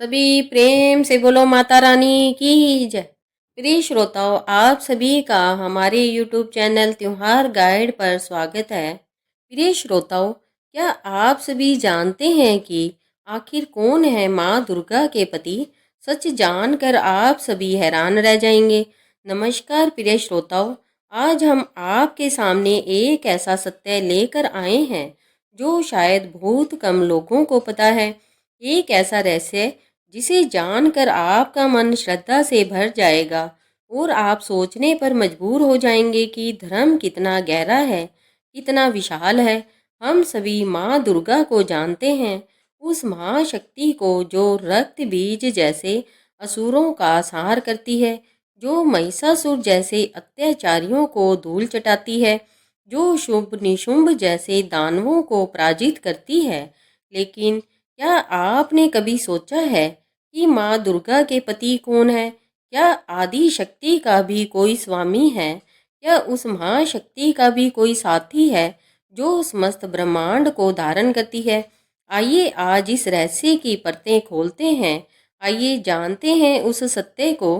सभी प्रेम से बोलो माता रानी की जय। प्रिय श्रोताओं, आप सभी का हमारे YouTube चैनल त्योहार गाइड पर स्वागत है। प्रिय श्रोताओं, क्या आप सभी जानते हैं कि आखिर कौन है माँ दुर्गा के पति? सच जानकर आप सभी हैरान रह जाएंगे। नमस्कार प्रिय श्रोताओं, आज हम आपके सामने एक ऐसा सत्य लेकर आए हैं जो शायद बहुत कम लोगों को पता है। एक ऐसा रहस्य जिसे जानकर आपका मन श्रद्धा से भर जाएगा और आप सोचने पर मजबूर हो जाएंगे कि धर्म कितना गहरा है, कितना विशाल है। हम सभी माँ दुर्गा को जानते हैं, उस महाशक्ति को जो रक्त बीज जैसे असुरों का संहार करती है, जो महिषासुर जैसे अत्याचारियों को धूल चटाती है, जो शुभ निशुंभ जैसे दानवों को पराजित करती है। लेकिन क्या आपने कभी सोचा है कि माँ दुर्गा के पति कौन है? क्या आदि शक्ति का भी कोई स्वामी है? क्या उस महाशक्ति का भी कोई साथी है जो समस्त ब्रह्मांड को धारण करती है? आइए आज इस रहस्य की परतें खोलते हैं। आइए जानते हैं उस सत्य को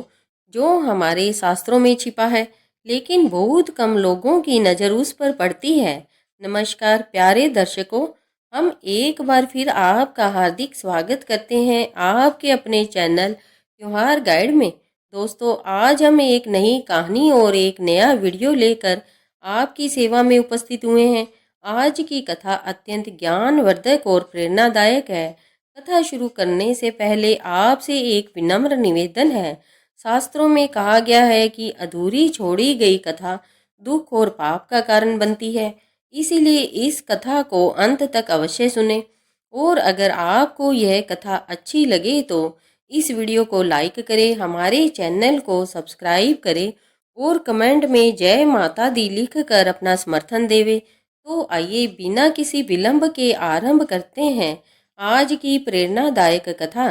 जो हमारे शास्त्रों में छिपा है, लेकिन बहुत कम लोगों की नज़र उस पर पड़ती है। नमस्कार प्यारे दर्शकों, हम एक बार फिर आपका हार्दिक स्वागत करते हैं आपके अपने चैनल त्योहार गाइड में। दोस्तों, आज हम एक नई कहानी और एक नया वीडियो लेकर आपकी सेवा में उपस्थित हुए हैं। आज की कथा अत्यंत ज्ञानवर्धक और प्रेरणादायक है। कथा शुरू करने से पहले आपसे एक विनम्र निवेदन है। शास्त्रों में कहा गया है कि अधूरी छोड़ी गई कथा दुख और पाप का कारण बनती है। इसीलिए इस कथा को अंत तक अवश्य सुने। और अगर आपको यह कथा अच्छी लगे तो इस वीडियो को लाइक करें, हमारे चैनल को सब्सक्राइब करें और कमेंट में जय माता दी लिख कर अपना समर्थन देवे। तो आइए बिना किसी विलंब के आरंभ करते हैं आज की प्रेरणादायक कथा।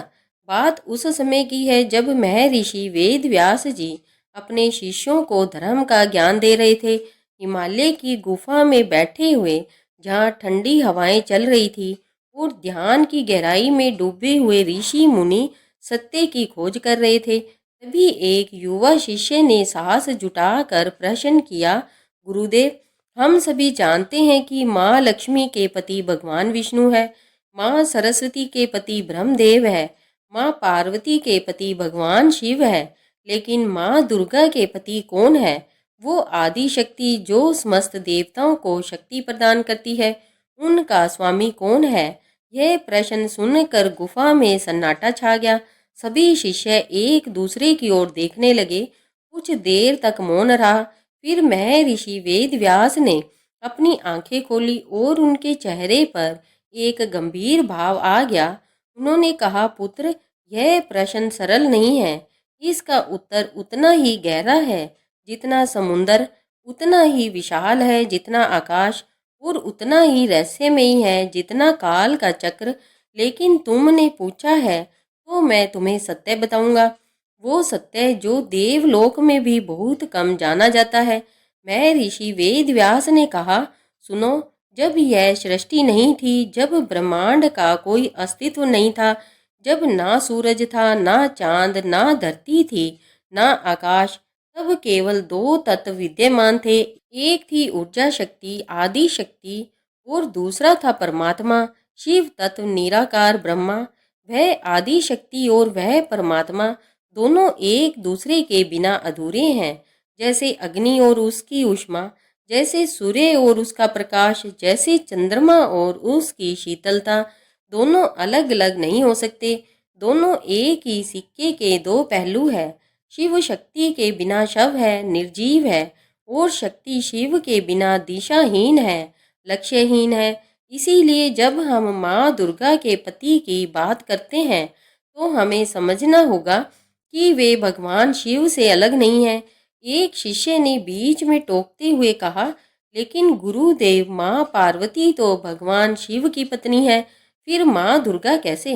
बात उस समय की है जब महर्षि वेद व्यास जी अपने शिष्यों को धर्म का ज्ञान दे रहे थे। हिमालय की गुफा में बैठे हुए, जहाँ ठंडी हवाएं चल रही थी और ध्यान की गहराई में डूबे हुए ऋषि मुनि सत्य की खोज कर रहे थे, तभी एक युवा शिष्य ने साहस जुटाकर प्रश्न किया, गुरुदेव, हम सभी जानते हैं कि माँ लक्ष्मी के पति भगवान विष्णु है, माँ सरस्वती के पति ब्रह्मदेव है, माँ पार्वती के पति भगवान शिव है, लेकिन माँ दुर्गा के पति कौन है? वो आदि शक्ति जो समस्त देवताओं को शक्ति प्रदान करती है, उनका स्वामी कौन है? यह प्रश्न सुनकर गुफा में सन्नाटा छा गया। सभी शिष्य एक दूसरे की ओर देखने लगे। कुछ देर तक मौन रहा। फिर महर्षि वेद व्यास ने अपनी आंखें खोली और उनके चेहरे पर एक गंभीर भाव आ गया। उन्होंने कहा, पुत्र, यह प्रश्न सरल नहीं है। इसका उत्तर उतना ही गहरा है जितना समुंदर, उतना ही विशाल है जितना आकाश, और उतना ही रहस्यमयी है जितना काल का चक्र। लेकिन तुमने पूछा है तो मैं तुम्हें सत्य बताऊंगा, वो सत्य जो देवलोक में भी बहुत कम जाना जाता है। महर्षि वेद व्यास ने कहा, सुनो, जब यह सृष्टि नहीं थी, जब ब्रह्मांड का कोई अस्तित्व नहीं था, जब ना सूरज था, ना चांद, ना धरती थी, ना आकाश, तब केवल दो तत्व विद्यमान थे। एक थी ऊर्जा शक्ति, आदि शक्ति, और दूसरा था परमात्मा, शिव तत्व, निराकार ब्रह्मा। वह आदि शक्ति और वह परमात्मा दोनों एक दूसरे के बिना अधूरे हैं। जैसे अग्नि और उसकी ऊष्मा, जैसे सूर्य और उसका प्रकाश, जैसे चंद्रमा और उसकी शीतलता, दोनों अलग अलग नहीं हो सकते। दोनों एक ही सिक्के के दो पहलू है। शिव शक्ति के बिना शव है, निर्जीव है, और शक्ति शिव के बिना दिशाहीन है, लक्ष्यहीन है। इसीलिए जब हम माँ दुर्गा के पति की बात करते हैं तो हमें समझना होगा कि वे भगवान शिव से अलग नहीं हैं। एक शिष्य ने बीच में टोकते हुए कहा, लेकिन गुरुदेव, माँ पार्वती तो भगवान शिव की पत्नी है, फिर माँ दुर्गा कैसे?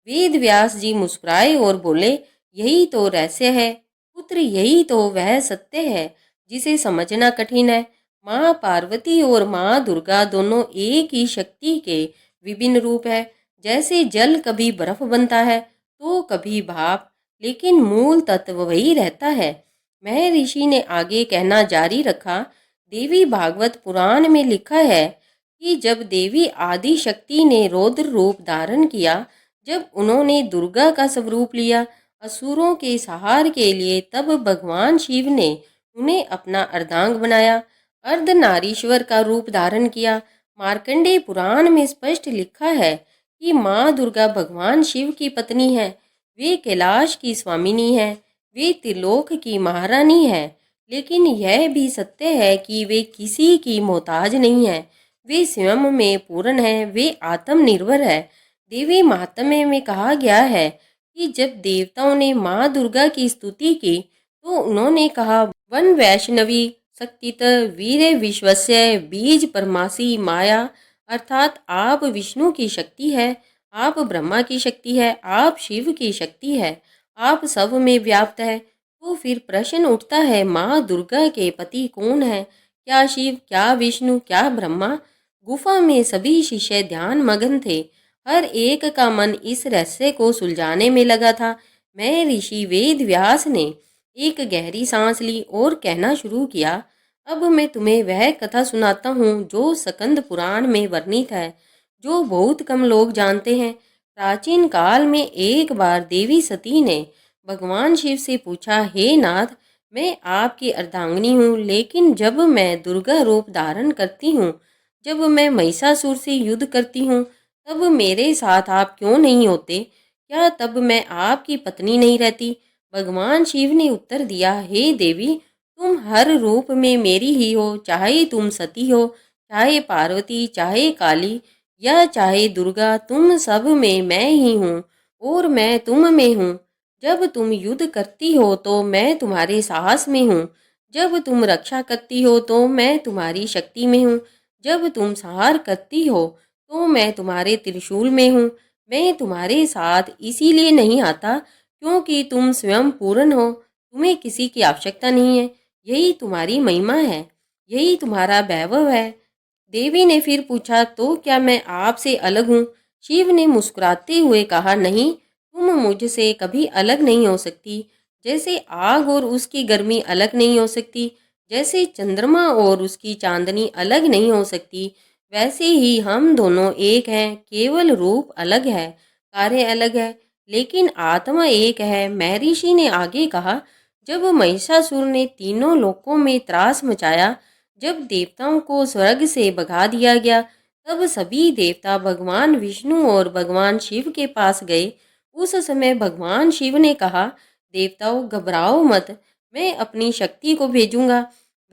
वेद व्यास जी मुस्कुराए और बोले, यही तो रहस्य है पुत्र, यही तो वह सत्य है जिसे समझना कठिन है। माँ पार्वती और माँ दुर्गा दोनों एक ही शक्ति के विभिन्न रूप है। जैसे जल कभी बर्फ बनता है तो कभी भाप, लेकिन मूल तत्व वही रहता है। महर्षि ने आगे कहना जारी रखा, देवी भागवत पुराण में लिखा है कि जब देवी आदि शक्ति ने रौद्र रूप धारण किया, जब उन्होंने दुर्गा का स्वरूप लिया असुरों के संहार के लिए, तब भगवान शिव ने उन्हें अपना अर्धांग बनाया, अर्धनारीश्वर का रूप धारण किया। मार्कंडेय पुराण में स्पष्ट लिखा है कि माँ दुर्गा भगवान शिव की पत्नी है। वे कैलाश की स्वामिनी है, वे त्रिलोक की महारानी है। लेकिन यह भी सत्य है कि वे किसी की मोहताज नहीं है, वे स्वयं में पूर्ण है, वे आत्मनिर्भर है। देवी महात्म्य में कहा गया है कि जब देवताओं ने माँ दुर्गा की स्तुति की तो उन्होंने कहा, वन वैष्णवी शक्तित वीर विश्वस्य बीज परमासी माया, अर्थात आप विष्णु की शक्ति है, आप ब्रह्मा की शक्ति है, आप शिव की शक्ति है, आप सब में व्याप्त है। तो फिर प्रश्न उठता है, माँ दुर्गा के पति कौन है? क्या शिव, क्या विष्णु, क्या ब्रह्मा? गुफा में सभी शिष्य ध्यान मग्न थे, हर एक का मन इस रहस्य को सुलझाने में लगा था। मैं ऋषि वेद व्यास ने एक गहरी सांस ली और कहना शुरू किया, अब मैं तुम्हें वह कथा सुनाता हूँ जो स्कंद पुराण में वर्णित है, जो बहुत कम लोग जानते हैं। प्राचीन काल में एक बार देवी सती ने भगवान शिव से पूछा, हे नाथ, मैं आपकी अर्धांगिनी हूँ, लेकिन जब मैं दुर्गा रूप धारण करती हूँ, जब मैं महिषासुर से युद्ध करती हूँ, तब मेरे साथ आप क्यों नहीं होते? क्या तब मैं आपकी पत्नी नहीं रहती? भगवान शिव ने उत्तर दिया, हे देवी, तुम हर रूप में मेरी ही हो, चाहे तुम सती हो, चाहे पार्वती, चाहे काली या चाहे दुर्गा, तुम सब में मैं ही हूँ और मैं तुम में हूँ। जब तुम युद्ध करती हो तो मैं तुम्हारे साहस में हूँ, जब तुम रक्षा करती हो तो मैं तुम्हारी शक्ति में हूँ, जब तुम संहार करती हो तो मैं तुम्हारे त्रिशूल में हूँ। मैं तुम्हारे साथ इसीलिए नहीं आता क्योंकि तुम स्वयं पूर्ण हो, तुम्हें किसी की आवश्यकता नहीं है। यही तुम्हारी महिमा है, यही तुम्हारा वैभव है। देवी ने फिर पूछा, तो क्या मैं आपसे अलग हूँ? शिव ने मुस्कुराते हुए कहा, नहीं, तुम मुझसे कभी अलग नहीं हो सकती। जैसे आग और उसकी गर्मी अलग नहीं हो सकती, जैसे चंद्रमा और उसकी चांदनी अलग नहीं हो सकती, वैसे ही हम दोनों एक हैं, केवल रूप अलग है, कार्य अलग है, लेकिन आत्मा एक है। महर्षि ने आगे कहा, जब महिषासुर ने तीनों लोकों में त्रास मचाया, जब देवताओं को स्वर्ग से भगा दिया गया, तब सभी देवता भगवान विष्णु और भगवान शिव के पास गए। उस समय भगवान शिव ने कहा, देवताओं घबराओ मत, मैं अपनी शक्ति को भेजूंगा,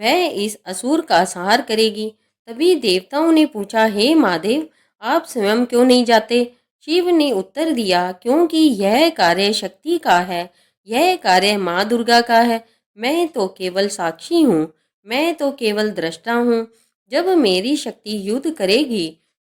वह इस असुर का संहार करेगी। तभी देवताओं ने पूछा, हे महादेव, आप स्वयं क्यों नहीं जाते? शिव ने उत्तर दिया, क्योंकि यह कार्य शक्ति का है, यह कार्य माँ दुर्गा का है, मैं तो केवल साक्षी हूँ, मैं तो केवल दृष्टा हूँ। जब मेरी शक्ति युद्ध करेगी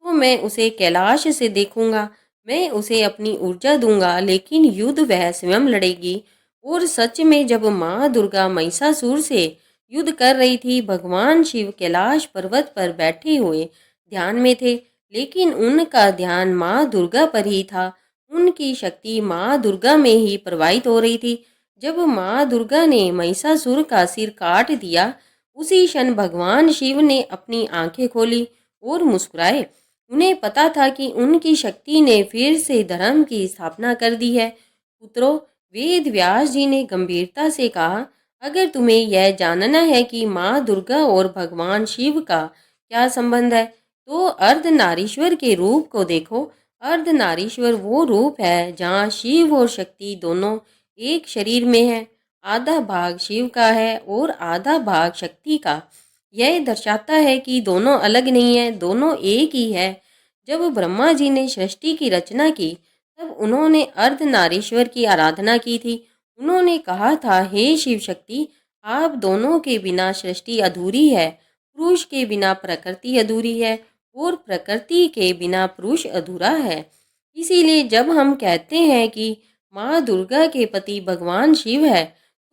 तो मैं उसे कैलाश से देखूंगा, मैं उसे अपनी ऊर्जा दूंगा, लेकिन युद्ध वह स्वयं लड़ेगी। और सच में जब माँ दुर्गा महिषासुर से युद्ध कर रही थी, भगवान शिव कैलाश पर्वत पर बैठे हुए ध्यान में थे, लेकिन उनका ध्यान माँ दुर्गा पर ही था, उनकी शक्ति माँ दुर्गा में ही प्रवाहित हो रही थी। जब माँ दुर्गा ने महिषासुर का सिर काट दिया, उसी क्षण भगवान शिव ने अपनी आंखें खोली और मुस्कुराए। उन्हें पता था कि उनकी शक्ति ने फिर से धर्म की स्थापना कर दी है। पुत्रों, वेद व्यास जी ने गंभीरता से कहा, अगर तुम्हें यह जानना है कि माँ दुर्गा और भगवान शिव का क्या संबंध है, तो अर्धनारीश्वर के रूप को देखो। अर्धनारीश्वर वो रूप है जहाँ शिव और शक्ति दोनों एक शरीर में है, आधा भाग शिव का है और आधा भाग शक्ति का। यह दर्शाता है कि दोनों अलग नहीं है, दोनों एक ही है। जब ब्रह्मा जी ने सृष्टि की रचना की, तब उन्होंने अर्धनारीश्वर की आराधना की थी। उन्होंने कहा था, हे शिव शक्ति, आप दोनों के बिना सृष्टि अधूरी है, पुरुष के बिना प्रकृति अधूरी है और प्रकृति के बिना पुरुष अधूरा है। इसीलिए जब हम कहते हैं कि माँ दुर्गा के पति भगवान शिव है,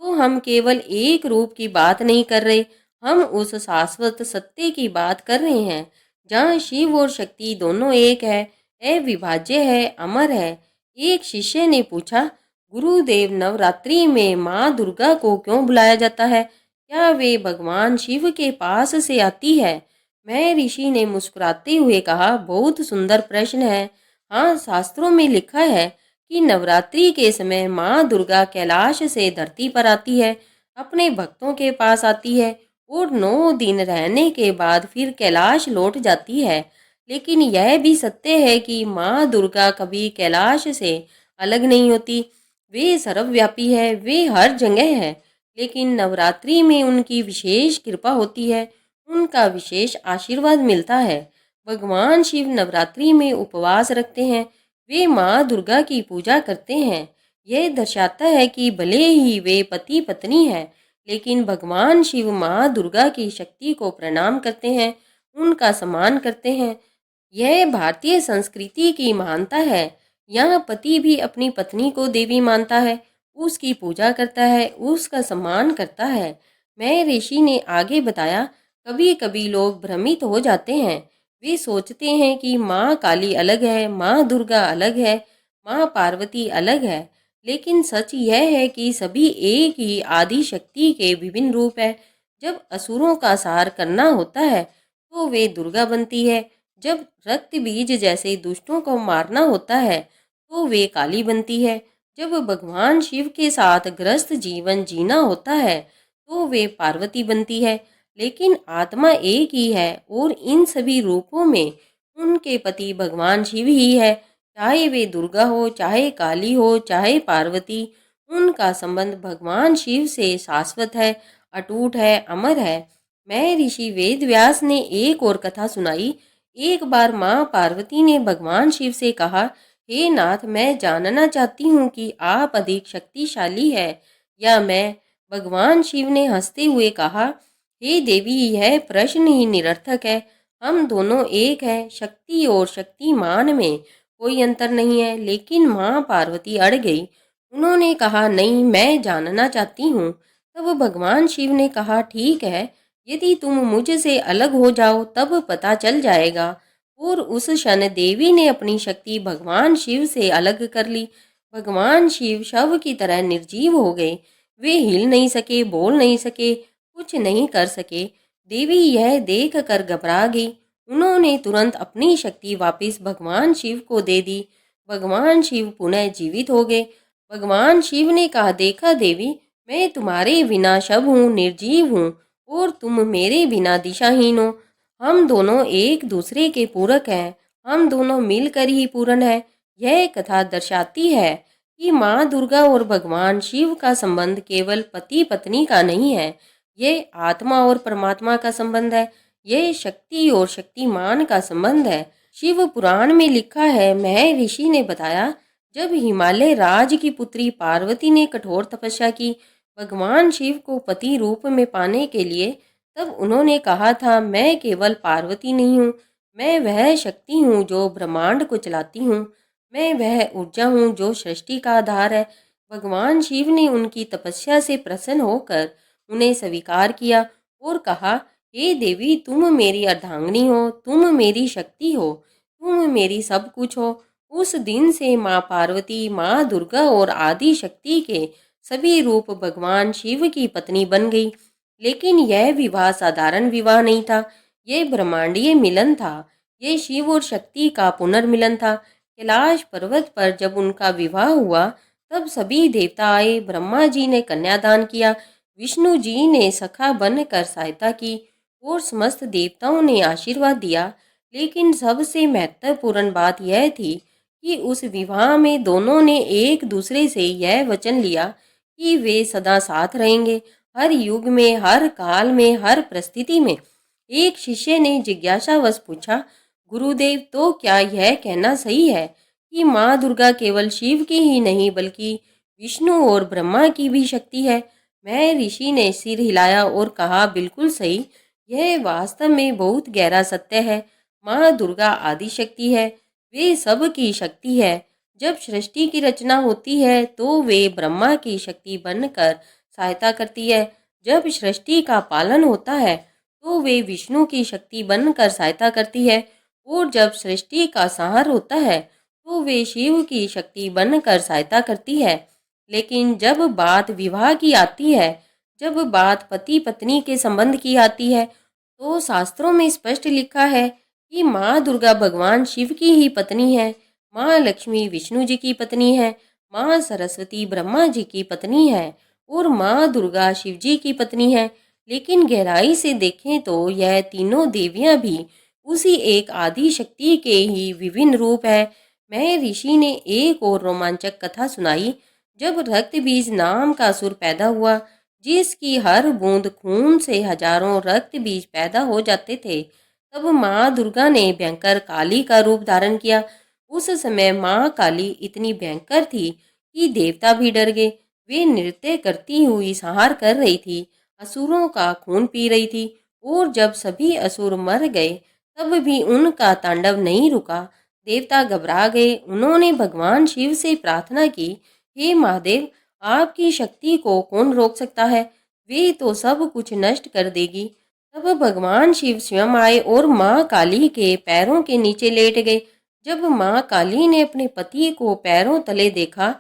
तो हम केवल एक रूप की बात नहीं कर रहे, हम उस शाश्वत सत्य की बात कर रहे हैं जहाँ शिव और शक्ति दोनों एक है, अविभाज्य है, अमर है। एक शिष्य ने पूछा, गुरुदेव, नवरात्रि में माँ दुर्गा को क्यों बुलाया जाता है? क्या वे भगवान शिव के पास से आती है? मैं ऋषि ने मुस्कुराते हुए कहा, बहुत सुंदर प्रश्न है। हाँ, शास्त्रों में लिखा है कि नवरात्रि के समय माँ दुर्गा कैलाश से धरती पर आती है, अपने भक्तों के पास आती है और 9 दिन रहने के बाद फिर कैलाश लौट जाती है। लेकिन यह भी सत्य है कि माँ दुर्गा कभी कैलाश से अलग नहीं होती। वे सर्वव्यापी है, वे हर जगह है। लेकिन नवरात्रि में उनकी विशेष कृपा होती है, उनका विशेष आशीर्वाद मिलता है। भगवान शिव नवरात्रि में उपवास रखते हैं, वे माँ दुर्गा की पूजा करते हैं। यह दर्शाता है कि भले ही वे पति पत्नी हैं, लेकिन भगवान शिव माँ दुर्गा की शक्ति को प्रणाम करते हैं, उनका सम्मान करते हैं। यह भारतीय संस्कृति की महानता है। यहाँ पति भी अपनी पत्नी को देवी मानता है, उसकी पूजा करता है, उसका सम्मान करता है। मैं ऋषि ने आगे बताया, कभी कभी लोग भ्रमित हो जाते हैं। वे सोचते हैं कि माँ काली अलग है, माँ दुर्गा अलग है, माँ पार्वती अलग है। लेकिन सच यह है कि सभी एक ही आदि शक्ति के विभिन्न रूप है। जब असुरों का संहार करना होता है तो वे दुर्गा बनती है। जब रक्त बीज जैसे दुष्टों को मारना होता है तो वे काली बनती है। जब भगवान शिव के साथ ग्रस्त जीवन जीना होता है तो वे पार्वती बनती है। लेकिन आत्मा एक ही है और इन सभी रूपों में उनके पति भगवान शिव ही है। चाहे वे दुर्गा हो, चाहे काली हो, चाहे पार्वती, उनका संबंध भगवान शिव से शाश्वत है, अटूट है, अमर है। मैं ऋषि वेदव्यास ने एक और कथा सुनाई। एक बार माँ पार्वती ने भगवान शिव से कहा, हे नाथ, मैं जानना चाहती हूँ कि आप अधिक शक्तिशाली है या मैं। भगवान शिव ने हंसते हुए कहा, हे देवी, यह प्रश्न ही निरर्थक है। हम दोनों एक है, शक्ति और शक्तिमान में कोई अंतर नहीं है। लेकिन माँ पार्वती अड़ गई। उन्होंने कहा, नहीं, मैं जानना चाहती हूँ। तब भगवान शिव ने कहा, ठीक है, यदि तुम मुझसे अलग हो जाओ तब पता चल जाएगा। और उस क्षण देवी ने अपनी शक्ति भगवान शिव से अलग कर ली। भगवान शिव शव की तरह निर्जीव हो गए। वे हिल नहीं सके, बोल नहीं सके, कुछ नहीं कर सके। देवी यह देख कर घबरा गई। उन्होंने तुरंत अपनी शक्ति वापस भगवान शिव को दे दी। भगवान शिव पुनः जीवित हो गए। भगवान शिव ने कहा, देखा देवी, मैं तुम्हारे बिना शव हूँ, निर्जीव हूँ, और तुम मेरे बिना दिशाहीन हो। हम दोनों एक दूसरे के पूरक हैं, हम दोनों मिलकर ही पूर्ण हैं। यह कथा दर्शाती है कि माँ दुर्गा और भगवान शिव का संबंध केवल पति पत्नी का नहीं है, ये आत्मा और परमात्मा का संबंध है। यह शक्ति और शक्तिमान का संबंध है। शिव पुराण में लिखा है, मैं ऋषि ने बताया, जब हिमालय राज की पुत्री पार्वती ने कठोर तपस्या की भगवान शिव को पति रूप में पाने के लिए, तब उन्होंने कहा था, मैं केवल पार्वती नहीं हूँ, मैं वह शक्ति हूँ जो ब्रह्मांड को चलाती हूँ, मैं वह ऊर्जा हूँ जो सृष्टि का आधार है। भगवान शिव ने उनकी तपस्या से प्रसन्न होकर उन्हें स्वीकार किया और कहा, हे देवी, तुम मेरी अर्धांगिनी हो, तुम मेरी शक्ति हो, तुम मेरी सब कुछ हो। उस दिन से माँ पार्वती, माँ दुर्गा और आदि शक्ति के सभी रूप भगवान शिव की पत्नी बन गई। लेकिन यह विवाह साधारण विवाह नहीं था, यह ब्रह्मांडीय मिलन था। यह शिव और शक्ति का पुनर्मिलन था। कैलाश पर्वत पर जब उनका विवाह हुआ तब सभी देवता आए। ब्रह्मा जी ने कन्यादान किया, विष्णु जी ने सखा बनकर सहायता की और समस्त देवताओं ने आशीर्वाद दिया। लेकिन सबसे महत्वपूर्ण बात यह थी कि उस विवाह में दोनों ने एक दूसरे से यह वचन लिया कि वे सदा साथ रहेंगे, हर युग में, हर काल में, हर परिस्थिति में। एक शिष्य ने जिज्ञासावश पूछा, गुरुदेव, तो क्या यह कहना सही है कि माँ दुर्गा केवल शिव की ही नहीं बल्कि विष्णु और ब्रह्मा की भी शक्ति है? मैं ऋषि ने सिर हिलाया और कहा, बिल्कुल सही, यह वास्तव में बहुत गहरा सत्य है। माँ दुर्गा आदि शक्ति है, वे सब की शक्ति है। जब सृष्टि की रचना होती है तो वे ब्रह्मा की शक्ति बनकर सहायता करती है। जब सृष्टि का पालन होता है तो वे विष्णु की शक्ति बनकर सहायता करती है। और जब सृष्टि का संहार होता है तो वे शिव की शक्ति बनकर सहायता करती है। लेकिन जब बात विवाह की आती है, जब बात पति पत्नी के संबंध की आती है, तो शास्त्रों में स्पष्ट लिखा है कि माँ दुर्गा भगवान शिव की ही पत्नी है, माँ लक्ष्मी विष्णु जी की पत्नी है, माँ सरस्वती ब्रह्मा जी की पत्नी है और माँ दुर्गा शिव जी की पत्नी है। लेकिन गहराई से देखें तो यह तीनों देवियां भी उसी एक आदि शक्ति के ही विभिन्न रूप है। मैं ऋषि ने एक और रोमांचक कथा सुनाई। जब रक्त बीज नाम का असुर पैदा हुआ, जिसकी हर बूंद खून से हजारों रक्त बीज पैदा हो जाते थे, तब माँ दुर्गा ने भयंकर काली का रूप धारण किया। उस समय माँ काली इतनी भयंकर थी कि देवता भी डर गए। वे नृत्य करती हुई संहार कर रही थी, असुरों का खून पी रही थी, और जब सभी असुर मर गए तब भी उनका तांडव नहीं रुका। देवता घबरा गए। उन्होंने भगवान शिव से प्रार्थना की, हे महादेव, आपकी शक्ति को कौन रोक सकता है? वे तो सब कुछ नष्ट कर देगी। तब भगवान शिव स्वयं आए और माँ काली के पैरों के नीचे लेट गए। जब माँ काली ने अपने पति को पैरों तले देखा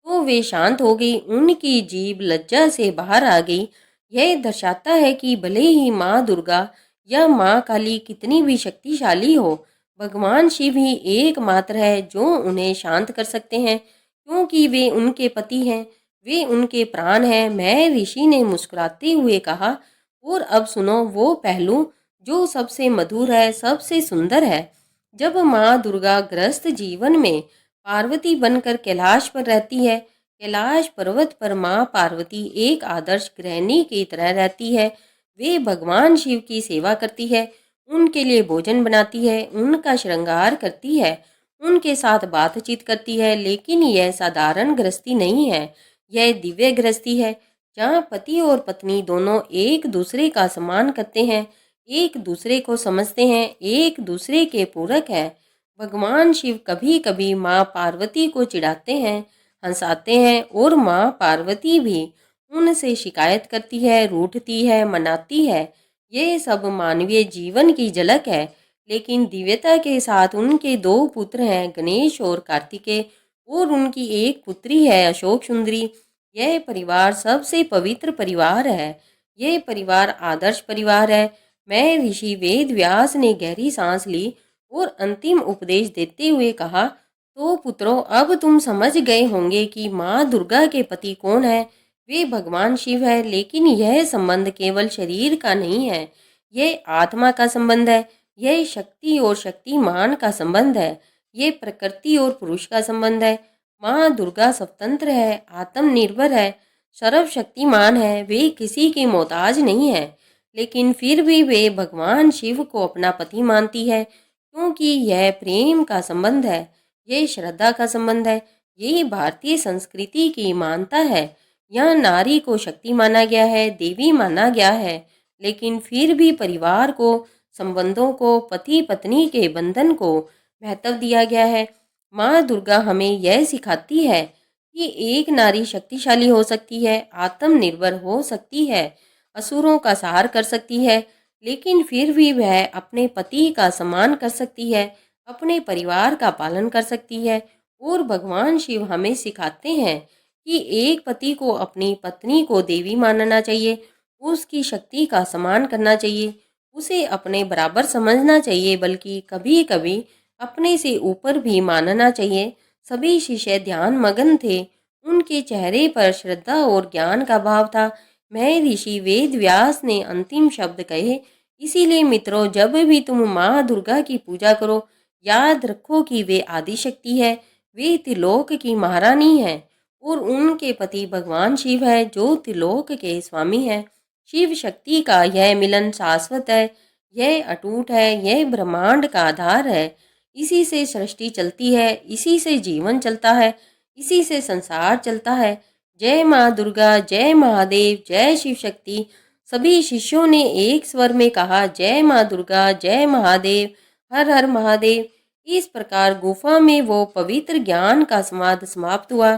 तो वे शांत हो गई। उनकी जीभ लज्जा से बाहर आ गई। यह दर्शाता है कि भले ही माँ दुर्गा या माँ काली कितनी भी शक्तिशाली हो, भगवान शिव ही एकमात्र है जो उन्हें शांत कर सकते हैं, क्योंकि वे उनके पति हैं, वे उनके प्राण हैं। मैं ऋषि ने मुस्कुराते हुए कहा, और अब सुनो वो पहलू जो सबसे मधुर है, सबसे सुंदर है। जब माँ दुर्गा ग्रस्त जीवन में पार्वती बनकर कैलाश पर रहती है, कैलाश पर्वत पर माँ पार्वती एक आदर्श गृहिणी की तरह रहती है। वे भगवान शिव की सेवा करती है, उनके लिए भोजन बनाती है, उनका श्रृंगार करती है, उनके साथ बातचीत करती है। लेकिन यह साधारण गृहस्थी नहीं है, यह दिव्य गृहस्थी है, जहाँ पति और पत्नी दोनों एक दूसरे का सम्मान करते हैं, एक दूसरे को समझते हैं, एक दूसरे के पूरक है। भगवान शिव कभी कभी माँ पार्वती को चिढ़ाते हैं, हंसाते हैं, और माँ पार्वती भी उनसे शिकायत करती है, रूठती है, मनाती है। ये सब मानवीय जीवन की झलक है। लेकिन दिव्यता के साथ उनके दो पुत्र हैं, गणेश और कार्तिकेय, और उनकी एक पुत्री है, अशोक सुंदरी। यह परिवार सबसे पवित्र परिवार है, यह परिवार आदर्श परिवार है। मैं ऋषि वेद व्यास ने गहरी सांस ली और अंतिम उपदेश देते हुए कहा, तो पुत्रों, अब तुम समझ गए होंगे कि माँ दुर्गा के पति कौन है। वे भगवान शिव है। लेकिन यह संबंध केवल शरीर का नहीं है, यह आत्मा का संबंध है, यह शक्ति और शक्तिमान का संबंध है, यह प्रकृति और पुरुष का संबंध है। माँ दुर्गा स्वतंत्र है, आत्मनिर्भर है, सर्वशक्तिमान है, वे किसी की मोहताज नहीं है। लेकिन फिर भी वे भगवान शिव को अपना पति मानती है, क्योंकि यह प्रेम का संबंध है, यह श्रद्धा का संबंध है, यही भारतीय संस्कृति की मानता है। यहाँ नारी को शक्ति माना गया है, देवी माना गया है, लेकिन फिर भी परिवार को, संबंधों को, पति पत्नी के बंधन को महत्व दिया गया है। माँ दुर्गा हमें यह सिखाती है कि एक नारी शक्तिशाली हो सकती है, आत्मनिर्भर हो सकती है, असुरों का सहार कर सकती है, लेकिन फिर भी वह अपने पति का सम्मान कर सकती है, अपने परिवार का पालन कर सकती है। और भगवान शिव हमें सिखाते हैं कि एक पति को अपनी पत्नी को देवी मानना चाहिए, उसकी शक्ति का सम्मान करना चाहिए, उसे अपने बराबर समझना चाहिए, बल्कि कभी कभी अपने से ऊपर भी मानना चाहिए। सभी शिष्य ध्यान मगन थे, उनके चेहरे पर श्रद्धा और ज्ञान का भाव था। मैं ऋषि वेद व्यास ने अंतिम शब्द कहे, इसीलिए मित्रों, जब भी तुम माँ दुर्गा की पूजा करो, याद रखो कि वे आदिशक्ति है, वे त्रिलोक की महारानी है, और उनके पति भगवान शिव है, जो त्रिलोक के स्वामी है। शिव शक्ति का यह मिलन शाश्वत है, यह अटूट है, यह ब्रह्मांड का आधार है। इसी से सृष्टि चलती है, इसी से जीवन चलता है, इसी से संसार चलता है। जय माँ दुर्गा, जय महादेव, जय शिव शक्ति। सभी शिष्यों ने एक स्वर में कहा, जय माँ दुर्गा, जय महादेव, हर हर महादेव। इस प्रकार गुफा में वो पवित्र ज्ञान का संवाद समाप्त हुआ,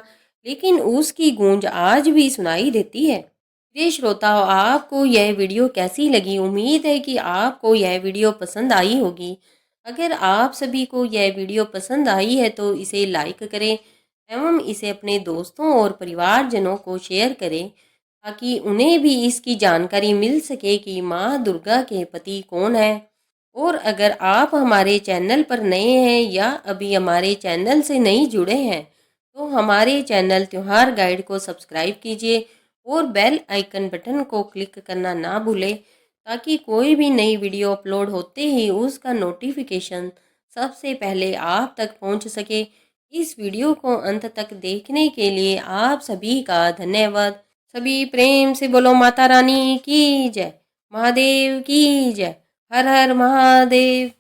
लेकिन उसकी गूंज आज भी सुनाई देती है। प्रिय श्रोताओं, आपको यह वीडियो कैसी लगी? उम्मीद है कि आपको यह वीडियो पसंद आई होगी। अगर आप सभी को यह वीडियो पसंद आई है तो इसे लाइक करें एवं इसे अपने दोस्तों और परिवारजनों को शेयर करें ताकि उन्हें भी इसकी जानकारी मिल सके कि माँ दुर्गा के पति कौन है। और अगर आप हमारे चैनल पर नए हैं या अभी हमारे चैनल से नहीं जुड़े हैं तो हमारे चैनल त्योहार गाइड को सब्सक्राइब कीजिए और बेल आइकन बटन को क्लिक करना ना भूलें ताकि कोई भी नई वीडियो अपलोड होते ही उसका नोटिफिकेशन सबसे पहले आप तक पहुंच सके। इस वीडियो को अंत तक देखने के लिए आप सभी का धन्यवाद। सभी प्रेम से बोलो माता रानी की जय, महादेव की जय, हर हर महादेव।